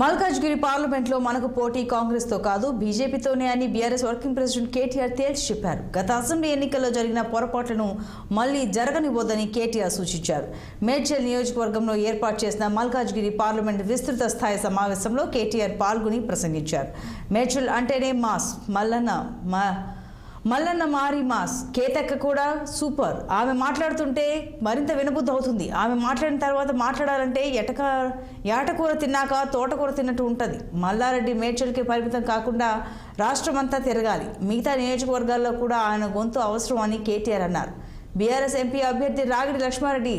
మల్కాజ్గిరి పార్లమెంట్లో మనకు పోటీ కాంగ్రెస్ తో కాదు బీజేపీతోనే అని బీఆర్ఎస్ వర్కింగ్ ప్రెసిడెంట్ కేటీఆర్ తేల్చి చెప్పారు. గత అసెంబ్లీ ఎన్నికల్లో జరిగిన పొరపాట్లను మళ్లీ జరగనివ్వొద్దని కేటీఆర్ సూచించారు. మేడ్చల్ నియోజకవర్గంలో ఏర్పాటు చేసిన మల్కాజ్గిరి పార్లమెంట్ విస్తృత స్థాయి సమావేశంలో కేటీఆర్ పాల్గొని ప్రసంగించారు. మేడ్చల్ అంటేనే మాస్, మల్లన్న మారి మాస్, కేతక్క కూడా సూపర్. ఆమె మాట్లాడుతుంటే మరింత వినబుద్ధి అవుతుంది. ఆమె మాట్లాడిన తర్వాత మాట్లాడాలంటే ఏటకూర తిన్నాక తోటకూర తిన్నట్టు ఉంటుంది. మల్లారెడ్డి మేడ్చల్కి పరిమితం కాకుండా రాష్ట్రమంతా తిరగాలి. మిగతా నియోజకవర్గాల్లో కూడా ఆయన గొంతు అవసరం అని కేటీఆర్ అన్నారు. బీఆర్ఎస్ ఎంపీ అభ్యర్థి రాగిడి లక్ష్మారెడ్డి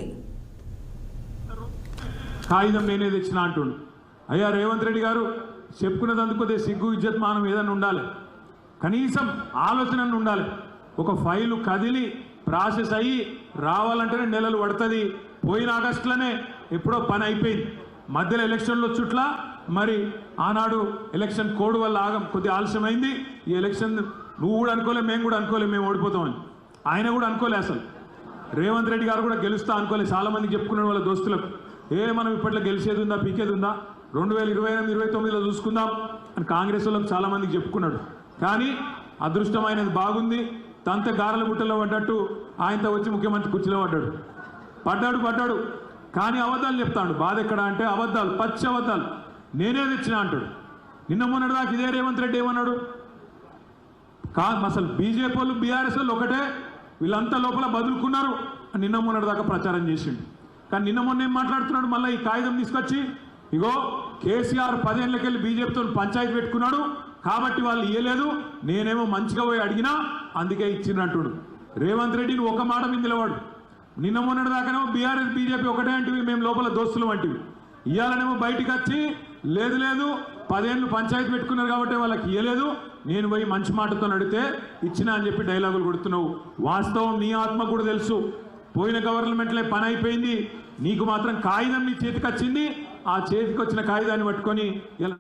కాగితం నేనే తెచ్చిన అంటుండు. అయ్యా రేవంత్ రెడ్డి గారు చెప్పుకున్నదందుకు సిగ్గు ఇజ్జత్ మానం ఏదైనా ఉండాలి, కనీసం ఆలోచన ఉండాలి. ఒక ఫైలు కదిలి ప్రాసెస్ అయ్యి రావాలంటేనే నెలలు పడుతుంది. పోయిన ఆగస్టులోనే ఎప్పుడో పని అయిపోయింది. మధ్యలో ఎలక్షన్లు చుట్ల మరి ఆనాడు ఎలక్షన్ కోడ్ వల్ల కొద్దిగా ఆలస్యమైంది. ఈ ఎలక్షన్ నువ్వు కూడా అనుకోలే, మేము కూడా అనుకోలే మేము ఓడిపోతామని. ఆయన కూడా అనుకోలే, అసలు రేవంత్ రెడ్డి గారు కూడా గెలుస్తా అనుకోలే. చాలామంది చెప్పుకున్నాడు వాళ్ళ దోస్తులకు, మనం ఇప్పట్లో గెలిచేది ఉందా పీకేది ఉందా, 2028-29లో చూసుకుందాం అని కాంగ్రెస్ వాళ్ళకి చాలామందికి చెప్పుకున్నాడు. కానీ అదృష్టమైనది బాగుంది. తంత గారెల బుట్టలో పడ్డట్టు ఆయనతో వచ్చి ముఖ్యమంత్రి కుర్చీలో పడ్డాడు. కానీ అబద్ధాలు చెప్తాడు. బాధ ఎక్కడ అంటే అబద్ధాలు, పచ్చి అబద్ధాలు. నేనే తెచ్చినా అంటాడు. నిన్న మొన్నటి దాకా ఇదే రేవంత్ రెడ్డి ఏమన్నాడు, అసలు బీజేపీ వాళ్ళు బీఆర్ఎస్ వాళ్ళు ఒకటే, వీళ్ళంతా లోపల బదులుకున్నారు నిన్న మొన్నటి దాకా ప్రచారం చేసిండు. కానీ నిన్న మొన్న ఏం మాట్లాడుతున్నాడు, మళ్ళీ ఈ కాగితం తీసుకొచ్చి ఇగో కేసీఆర్ 10 ఏళ్ళకెళ్ళి బీజేపీతో పంచాయతీ పెట్టుకున్నాడు కాబట్టి వాళ్ళు ఇయ్యలేదు, నేనేమో మంచిగా పోయి అడిగినా అందుకే ఇచ్చిందంటుడు. రేవంత్ రెడ్డి నువ్వు ఒక మాట మీద నిలవాడు. నిన్న మొన్నటి దాకానేమో బీఆర్ఎస్ బీజేపీ ఒకటే అంటివి, మేము లోపల దోస్తులు వంటివి. ఇయ్యాలనేమో బయటికి వచ్చి లేదు 10 ఏళ్ళు పంచాయతీ పెట్టుకున్నారు కాబట్టి వాళ్ళకి ఇయ్యలేదు, నేను పోయి మంచి మాటతో నడితే ఇచ్చినా అని చెప్పి డైలాగులు కొడుతున్నావు. వాస్తవం నీ ఆత్మ కూడా తెలుసు. పోయిన గవర్నమెంట్లో పని అయిపోయింది, నీకు మాత్రం కాగితం నీ చేతికి వచ్చింది. ఆ చేతికి వచ్చిన కాగితాన్ని పట్టుకొని ఇలా